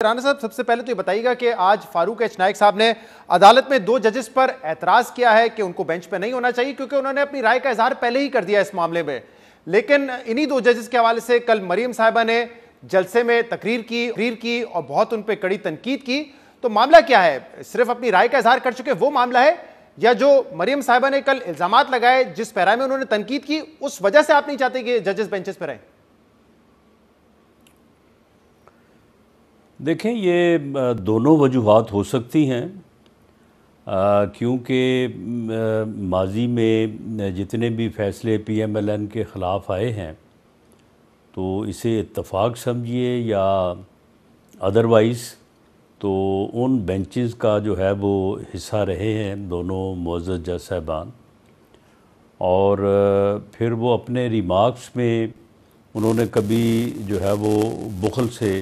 राणा साहब, सबसे पहले तो ये बताइएगा कि आज फारूक एच नाइक साहब ने अदालत में दो जजेस पर एतराज किया है कि उनको बेंच पर नहीं होना चाहिए क्योंकि उन्होंने अपनी राय का इजहार पहले ही कर दिया इस मामले में। लेकिन इन्हीं दो जजेस के हवाले से कल मरियम साहिबा ने जलसे में तकरीर की और बहुत उन पर कड़ी तनकीद की। तो मामला क्या है? सिर्फ अपनी राय का इजहार कर चुके वो मामला है, या जो मरियम साहिबा ने कल इल्जामात लगाए, जिस पैरा में उन्होंने तनकीद की, उस वजह से आप नहीं चाहते कि जजेस बेंचेस पर रहें? देखें, ये दोनों वजूहात हो सकती हैं, क्योंकि माजी में जितने भी फ़ैसले PMLN के ख़िलाफ़ आए हैं तो इसे इत्तफ़ाक समझिए या अदरवाइज़ तो उन बेंचेस का जो है वो हिस्सा रहे हैं दोनों मुअज़्ज़ज़ जज साहिबान। और फिर वो अपने रिमार्क्स में उन्होंने कभी जो है वो बुख़ल से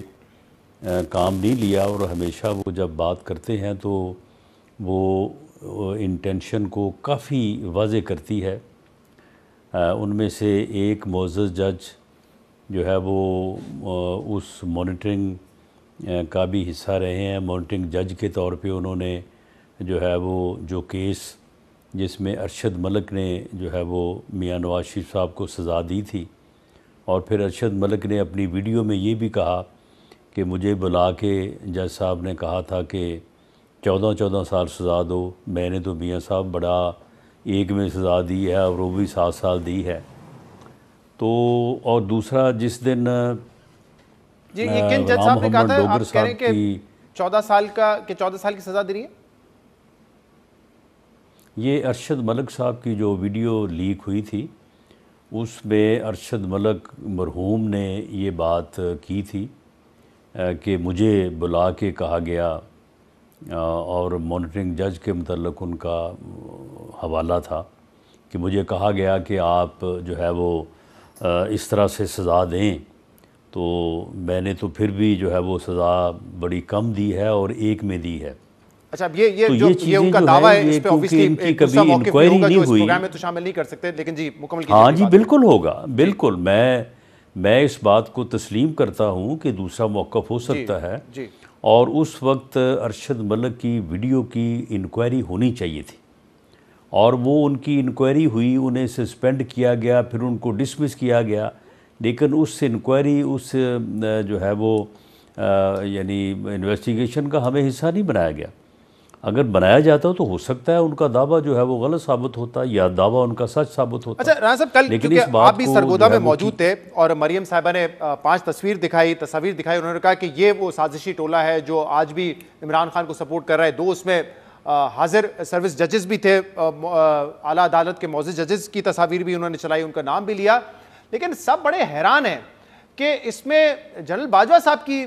काम नहीं लिया, और हमेशा वो जब बात करते हैं तो वो इंटेंशन को काफ़ी वाज़े करती है। उनमें से एक मुअज़्ज़ज़ जज जो है वो उस मॉनिटरिंग का भी हिस्सा रहे हैं। मॉनिटरिंग जज के तौर पे उन्होंने जो है वो जो केस जिसमें अरशद मलिक ने जो है वो मियां नवाज शरीफ साहब को सज़ा दी थी, और फिर अरशद मलिक ने अपनी वीडियो में ये भी कहा कि मुझे बुला के जज साहब ने कहा था कि 14-14 साल सज़ा दो। मैंने तो मियां साहब बड़ा एक में सज़ा दी है और वो भी 7 साल दी है। तो और दूसरा जिस दिन जी, ये किन जज साहब ने कहा था? आप कह रहे हैं कि 14 साल की सज़ा दे रही है? ये अरशद मलिक साहब की जो वीडियो लीक हुई थी उसमें अरशद मलिक मरहूम ने ये बात की थी कि मुझे बुला के कहा गया, और मॉनिटरिंग जज के मुतल्लिक़ उनका हवाला था कि मुझे कहा गया कि आप जो है वो इस तरह से सज़ा दें, तो मैंने तो फिर भी जो है वो सज़ा बड़ी कम दी है और एक में दी है। अच्छा, अब ये तो जो ये उनका दावा है, इस पे ऑब्वियसली इनकी कभी इंक्वायरी नहीं हुई, प्रोग्राम में तो शामिल नहीं कर सकते, लेकिन जी मुकम्मल कीजिए। हाँ जी, बिल्कुल होगा, बिल्कुल। मैं इस बात को तस्लीम करता हूँ कि दूसरा मौक़िफ़ हो सकता है जी। और उस वक्त अरशद मलिक की वीडियो की इंक्वायरी होनी चाहिए थी, और वो उनकी इंक्वायरी हुई, उन्हें सस्पेंड किया गया, फिर उनको डिसमिस किया गया। लेकिन उस इंक्वायरी उस जो है वो यानी इन्वेस्टिगेशन का हमें हिस्सा नहीं बनाया गया। अगर बनाया जाता तो हो सकता है उनका दावा जो है वो गलत साबित होता या दावा उनका सच साबित होता। अच्छा राणा साहब, कल क्योंकि आप भी सरगोदा में मौजूद थे और मरियम साहिबा ने 5 तस्वीर दिखाई, उन्होंने कहा कि ये वो साजिशी टोला है जो आज भी इमरान खान को सपोर्ट कर रहा है। 2 उसमें हाजिर सर्विस जजेस भी थे, आला अदालत के मुअज़्ज़ज़ जजेस की तस्वीर भी उन्होंने चलाई, उनका नाम भी लिया। लेकिन सब बड़े हैरान हैं कि इसमें जनरल बाजवा साहब की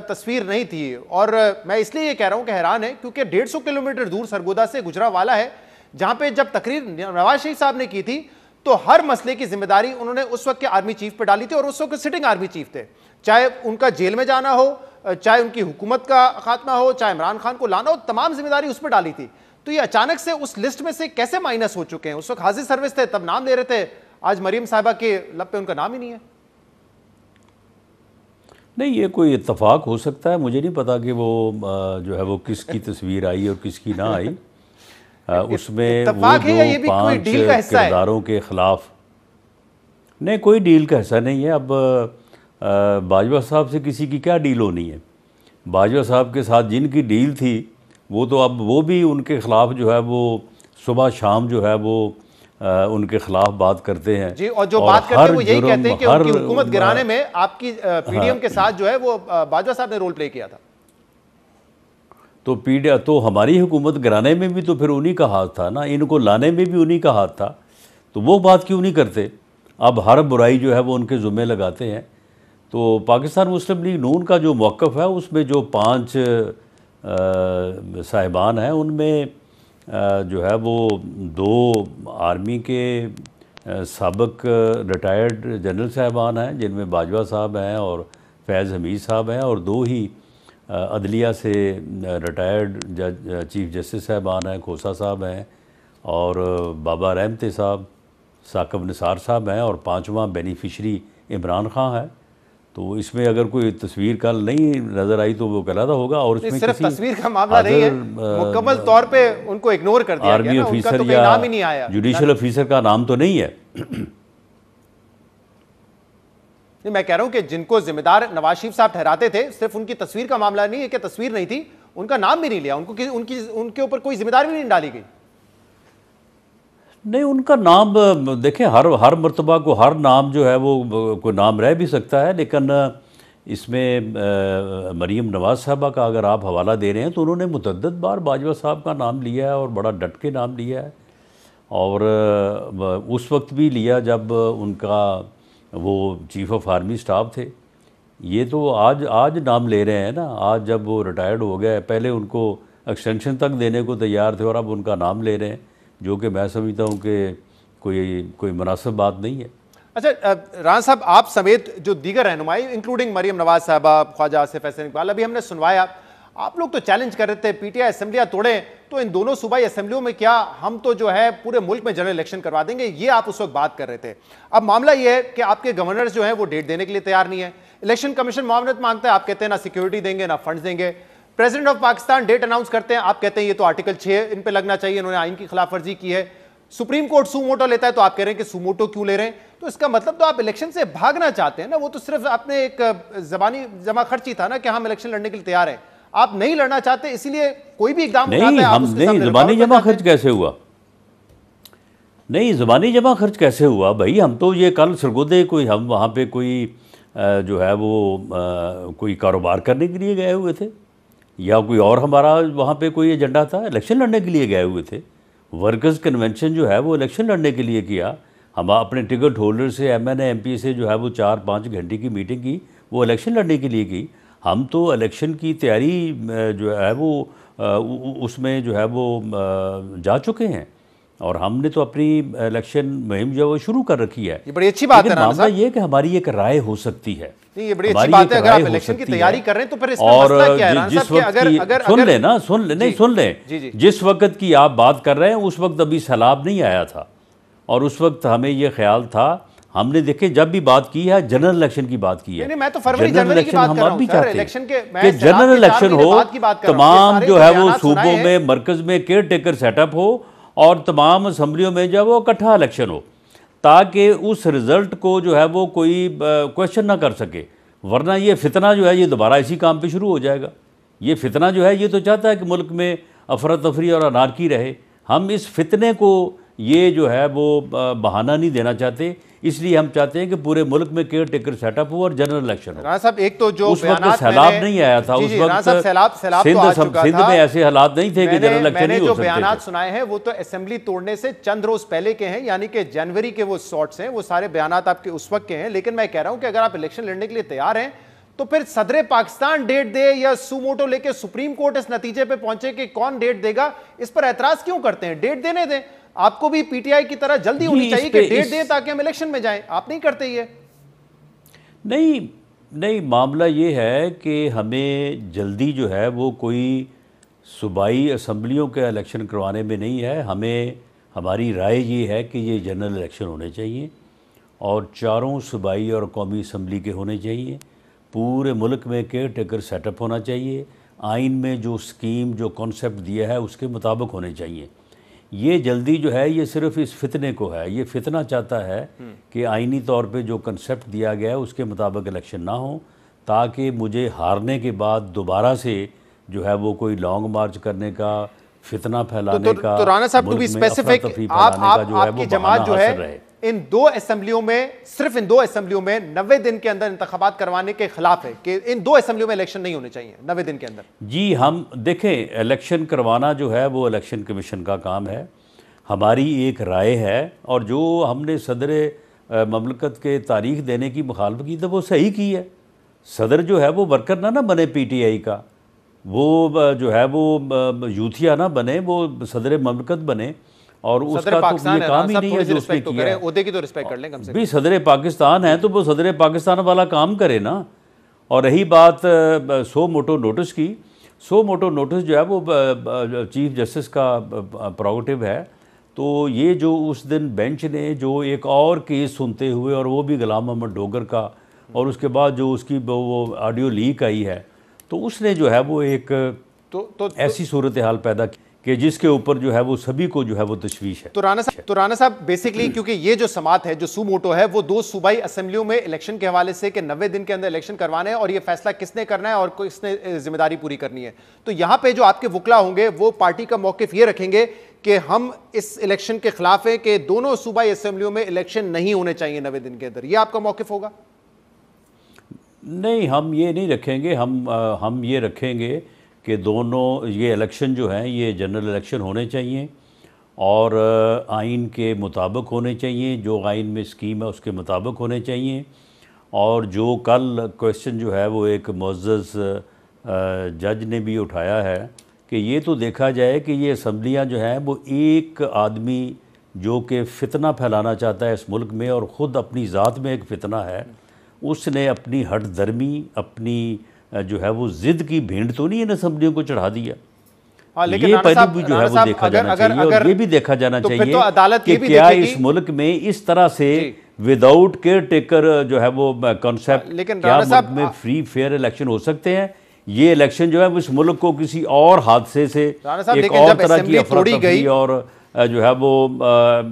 तस्वीर नहीं थी। और मैं इसलिए ये कह रहा हूं कि हैरान है क्योंकि 150 किलोमीटर दूर सरगोदा से गुजरावाला है, जहां पे जब तकरीर नवाज शरीफ साहब ने की थी तो हर मसले की जिम्मेदारी उन्होंने उस वक्त के आर्मी चीफ पर डाली थी, और उस वक्त सिटिंग आर्मी चीफ थे। चाहे उनका जेल में जाना हो, चाहे उनकी हुकूमत का खात्मा हो, चाहे इमरान खान को लाना हो, तमाम जिम्मेदारी उस पर डाली थी। तो ये अचानक से उस लिस्ट में से कैसे माइनस हो चुके हैं? उस वक्त हाजिर सर्विस थे तब नाम ले रहे थे, आज मरियम साहिबा के लब पे उनका नाम ही नहीं है। नहीं, ये कोई इत्तफाक हो सकता है, मुझे नहीं पता कि वो जो है वो किसकी तस्वीर आई और किसकी ना आई। उसमें वो जो 5 किरदारों के ख़िलाफ़, नहीं कोई डील का हिस्सा नहीं है। अब बाजवा साहब से किसी की क्या डील होनी है? बाजवा साहब के साथ जिनकी डील थी वो तो अब वो भी उनके ख़िलाफ़ जो है वो सुबह शाम जो है वो उनके ख़िलाफ़ बात करते हैं जी, और जो बात करते हैं वो यही कहते हैं कि उनकी हुकूमत गिराने में आपकी PDM के साथ जो है वो बाजवा साहब ने रोल प्ले किया था। तो हमारी हुकूमत गिराने में भी तो फिर उन्हीं का हाथ था ना, इनको लाने में भी उन्हीं का हाथ था, तो वो बात क्यों नहीं करते? अब हर बुराई जो है वो उनके ज़ुम्मे लगाते हैं। तो पाकिस्तान मुस्लिम लीग नून का जो मौक़िफ़ है उसमें जो 5 साहिबान हैं उनमें जो है वो 2 आर्मी के साबिक़ रिटायर्ड जनरल साहबान हैं, जिनमें बाजवा साहब हैं और फैज़ हमीद साहब हैं, और 2 ही अदलिया से रिटायर्ड चीफ जस्टिस साहबान हैं, खोसा साहब हैं और बाबा रहमते साहब, साकिब निसार साहब हैं, और 5वां बेनिफिशरी इमरान खान है। तो इसमें अगर कोई तस्वीर कल नहीं नज़र आई तो वो गलत होगा। और इसमें सिर्फ तस्वीर का मामला नहीं है, मुकम्मल तौर पे उनको इग्नोर कर दिया आर्मी गया ना, ऑफिसर तो या नाम ही नहीं आया, जुडिशल ऑफिसर का नाम तो नहीं है। नहीं, मैं कह रहा हूं कि जिनको जिम्मेदार नवाज शरीफ साहब ठहराते थे, सिर्फ उनकी तस्वीर का मामला नहीं है कि तस्वीर नहीं थी, उनका नाम भी नहीं लिया, उनके ऊपर कोई जिम्मेदारी भी नहीं डाली गई। नहीं, उनका नाम देखें, हर मर्तबा को हर नाम जो है वो कोई नाम रह भी सकता है, लेकिन इसमें मरीम नवाज साहबा का अगर आप हवाला दे रहे हैं तो उन्होंने मुतअद्दिद बार बाजवा साहब का नाम लिया है और बड़ा डट के नाम लिया है। और उस वक्त भी लिया जब उनका वो चीफ़ ऑफ आर्मी स्टाफ थे। ये तो आज नाम ले रहे हैं ना, आज जब वो रिटायर्ड हो गए, पहले उनको एक्सटेंशन तक देने को तैयार थे और अब उनका नाम ले रहे हैं, जो कि मैं समझता हूँ कि कोई मुनासिब बात नहीं है। अच्छा राना साहब, आप समेत जो दीगर रहनुमाई इंक्लूडिंग मरीम नवाज साहबा, ख्वाजा आसिफ हसन इकबाल, अभी हमने सुनवाया, आप लोग तो चैलेंज कर रहे थे पीटीआई असेंबलियां तोड़े तो इन दोनों सूबाई असेंबलियों में क्या हम तो जो है पूरे मुल्क में जनरल इलेक्शन करवा देंगे, ये आप उस वक्त बात कर रहे थे। अब मामला ये है कि आपके गवर्नर्स जो है वो डेट देने के लिए तैयार नहीं है, इलेक्शन कमीशन मामलत मांगता है, आप कहते हैं ना सिक्योरिटी देंगे ना फंड्स देंगे। President of Pakistan date announce करते हैं, आप कहते हैं ये तो आर्टिकल 6 इन पे लगना चाहिए, इन्होंने आइन की खिलाफ वर्जी की है। सुप्रीम कोर्ट सुमोटो लेता है तो आप कह रहे हैं कि सुमोटो क्यों ले रहे हैं, तो इसका मतलब तो आप इलेक्शन से भागना चाहते हैं ना, वो तो सिर्फ आपने एक जबानी जमा खर्ची था ना कि हम इलेक्शन लड़ने के लिए तैयार हैं, आप नहीं लड़ना चाहते, इसीलिए कोई भी इकदाम उठाते हैं आप उसके सामने ज़बानी जमा खर्च कैसे हुआ? नहीं, ज़बानी जमा खर्च कैसे हुआ भाई? हम तो ये कल सरगोदे कोई हम वहाँ पे कोई जो है वो कोई कारोबार करने के लिए गए हुए थे या कोई और हमारा वहाँ पे कोई एजेंडा था? इलेक्शन लड़ने के लिए गए हुए थे। वर्कर्स कन्वेंशन जो है वो इलेक्शन लड़ने के लिए किया। हम अपने टिकट होल्डर से MNA MP से जो है वो 4-5 घंटे की मीटिंग की, वो इलेक्शन लड़ने के लिए की। हम तो इलेक्शन की तैयारी जो है वो उसमें जो है वो जा चुके हैं और हमने तो अपनी इलेक्शन मुहिम जो है वो शुरू कर रखी है। ये बड़ी अच्छी बात है। मामला ये कि हमारी एक राय हो सकती है। नहीं, ये बड़ी अच्छी बात है, अगर आप इलेक्शन की तैयारी कर रहे हैं तो फिर इसमें मसला क्या है? जिस वक्त सुन लें, जिस वक्त की आप बात कर रहे हैं उस वक्त अभी सैलाब नहीं आया था और उस वक्त हमें ये ख्याल था, हमने देखे जब भी बात की है जनरल इलेक्शन की बात की है। नहीं, मैं तो फरवरी जनवरी की बात कर रहा हूं सर, इलेक्शन के कि जनरल इलेक्शन हो, तमाम जो है वो सूबों में मरकज में केयर टेकर सेटअप हो और तमाम असम्बलियों में जो है वो इकट्ठा इलेक्शन हो, ताकि उस रिज़ल्ट को जो है वो कोई क्वेश्चन ना कर सके। वरना ये फितना जो है ये दोबारा इसी काम पे शुरू हो जाएगा। ये फितना जो है ये तो चाहता है कि मुल्क में अफरा तफरी और अनारकी रहे। हम इस फितने को ये जो है वो बहाना नहीं देना चाहते, इसलिए हम चाहते हैं कि पूरे मुल्क में केयर टेकर सेटअप हो और जनरल इलेक्शन हो। राना साहब, एक तो जो उस वक्त सैलाब नहीं आया था, उस वक्त सिंध में ऐसे हालात नहीं थे कि जनरल इलेक्शन नहीं हो सकते। जो बयानात सुनाए हैं वो तो असेंबली तोड़ने से चंद रोज पहले के हैं, यानी कि जनवरी के वो शॉर्ट्स हैं, वो सारे बयानात आपके उस वक्त के हैं। लेकिन मैं कह रहा हूं कि अगर आप इलेक्शन लड़ने के लिए तैयार हैं तो फिर सदर पाकिस्तान डेट दे या सुमोटो लेके सुप्रीम कोर्ट इस नतीजे पे पहुंचे कि कौन डेट देगा, इस पर ऐतराज क्यों करते हैं? डेट देने दें, आपको भी पीटीआई की तरह जल्दी होनी चाहिए कि डेट दें ताकि हम इलेक्शन में जाएं। आप नहीं करते ये? नहीं, मामला ये है कि हमें जल्दी जो है वो कोई सूबाई असम्बलियों के इलेक्शन करवाने में नहीं है। हमें हमारी राय ये है कि ये जनरल इलेक्शन होने चाहिए और चारों सूबाई और कौमी असम्बली के होने चाहिए। पूरे मुल्क में केयर टेकर सेटअप होना चाहिए। आइन में जो स्कीम जो कॉन्सेप्ट दिया है उसके मुताबिक होने चाहिए। ये जल्दी जो है ये सिर्फ इस फितने को है, ये फितना चाहता है कि आइनी तौर पे जो कंसेप्ट दिया गया है उसके मुताबिक इलेक्शन ना हो, ताकि मुझे हारने के बाद दोबारा से जो है वो कोई लॉन्ग मार्च करने का, फितना फैलाने का, तो राना साहब, टू बी स्पेसिफिक, आपकी जमात जो है इन दो असेंबलियों में, सिर्फ इन दो असेंबलियों में 90 दिन के अंदर इंतखाबात करवाने के खिलाफ है कि इन दो असेंबलियों में इलेक्शन नहीं होने चाहिए 90 दिन के अंदर। जी, हम देखें, इलेक्शन करवाना जो है वो इलेक्शन कमीशन का काम है। हमारी एक राय है और जो हमने सदर ममलकत के तारीख देने की मुखालफत की तो वो सही की है। सदर जो है वो वर्कर ना बने पीटीआई का, वो जो है वो यूथिया ना बने, वो सदर ममलकत बने और उसका तो ये काम ही नहीं है जो उसने किया है। ओहदे की तो रिस्पेक्ट कर लें कम से कम। भी सदर पाकिस्तान है तो वो सदर पाकिस्तान वाला काम करे ना। और रही बात सो मोटो नोटिस की, सो मोटो नोटिस जो है वो चीफ जस्टिस का प्रोगेटिव है। तो ये जो उस दिन बेंच ने जो एक और केस सुनते हुए, और वो भी गुलाम मोहम्मद डोगर का, और उसके बाद जो उसकी वो ऑडियो लीक आई है, तो उसने जो है वो एक ऐसी सूरत हाल पैदा की कि जिसके ऊपर जो है वो सभी को जो है वो तशवीश है। तो राना साहब बेसिकली क्योंकि ये जो समात है, जो सू मोटो है, वो 2 सूबाई असेंबलियों में इलेक्शन के हवाले से कि 90 दिन के अंदर इलेक्शन करवाने हैं और ये फैसला किसने करना है और किसने जिम्मेदारी पूरी करनी है। तो यहां पे जो आपके वकला होंगे वो पार्टी का मौकिफ ये रखेंगे कि हम इस इलेक्शन के खिलाफ है कि दोनों सूबाई असेंबलियों में इलेक्शन नहीं होने चाहिए 90 दिन के अंदर। ये आपका मौकिफ होगा? नहीं, हम ये नहीं रखेंगे। हम ये रखेंगे कि दोनों ये इलेक्शन जो हैं ये जनरल इलेक्शन होने चाहिए और आइन के मुताबिक होने चाहिए, जो आइन में स्कीम है उसके मुताबिक होने चाहिए। और जो कल क्वेश्चन जो है वो एक मुअज़्ज़ज़ जज ने भी उठाया है कि ये तो देखा जाए कि ये असम्बलियाँ जो हैं वो एक आदमी जो कि फ़ितना फैलाना चाहता है इस मुल्क में और ख़ुद अपनी ज़ात में एक फ़ितना है, उसने अपनी हट दर्मी, अपनी जो है वो ज़िद की भीड़ तो नहीं इन असम्बलियों को चढ़ा दिया। हाँ, लेकिन ये पहलू भी जो है वो देखा जाना चाहिए और ये भी देखा जाना चाहिए कि क्या इस मुल्क में इस तरह से विदाउट केयर टेकर जो है वो कॉन्सेप्ट, क्या मुल्क में फ्री फेयर इलेक्शन हो सकते हैं? ये इलेक्शन जो है इस मुल्क को किसी और हादसे से, एक और तरह की अफरा तफरी और जो है वो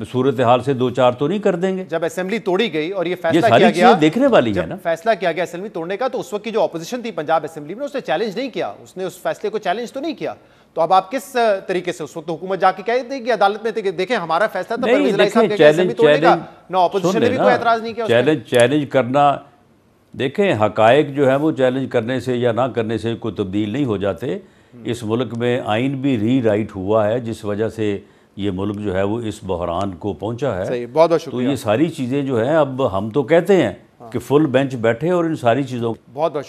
सूरत हाल से 2-4 तो नहीं कर देंगे। जब असेंबली तोड़ी गई और ये फैसला किया गया, देखने वाली है ना, फैसला किया गया असेंबली तोड़ने का, तो उस वक्त की जो ऑपोजिशन थी पंजाब असेंबली में उसने चैलेंज नहीं किया, उसने उस फैसले को चैलेंज तो नहीं किया। तो अब आप किस तरीके से, उस वक्त हुकूमत जाके कह देगी अदालत में देखें हमारा फैसला था, ना ऑपोजिशन ने भी कोई एतराज नहीं किया। चैलेंज करना, देखें हकायक जो है वो चैलेंज करने से या ना करने से कोई तब्दील नहीं हो जाते। इस मुल्क में आइन भी री राइट हुआ है जिस वजह से ये मुल्क जो है वो इस बहरान को पहुंचा है। सही, बहुत बहुत शुक्रिया। तो ये सारी चीज़ें जो हैं अब हम तो कहते हैं कि फुल बेंच बैठे और इन सारी चीज़ों बहुत बहुत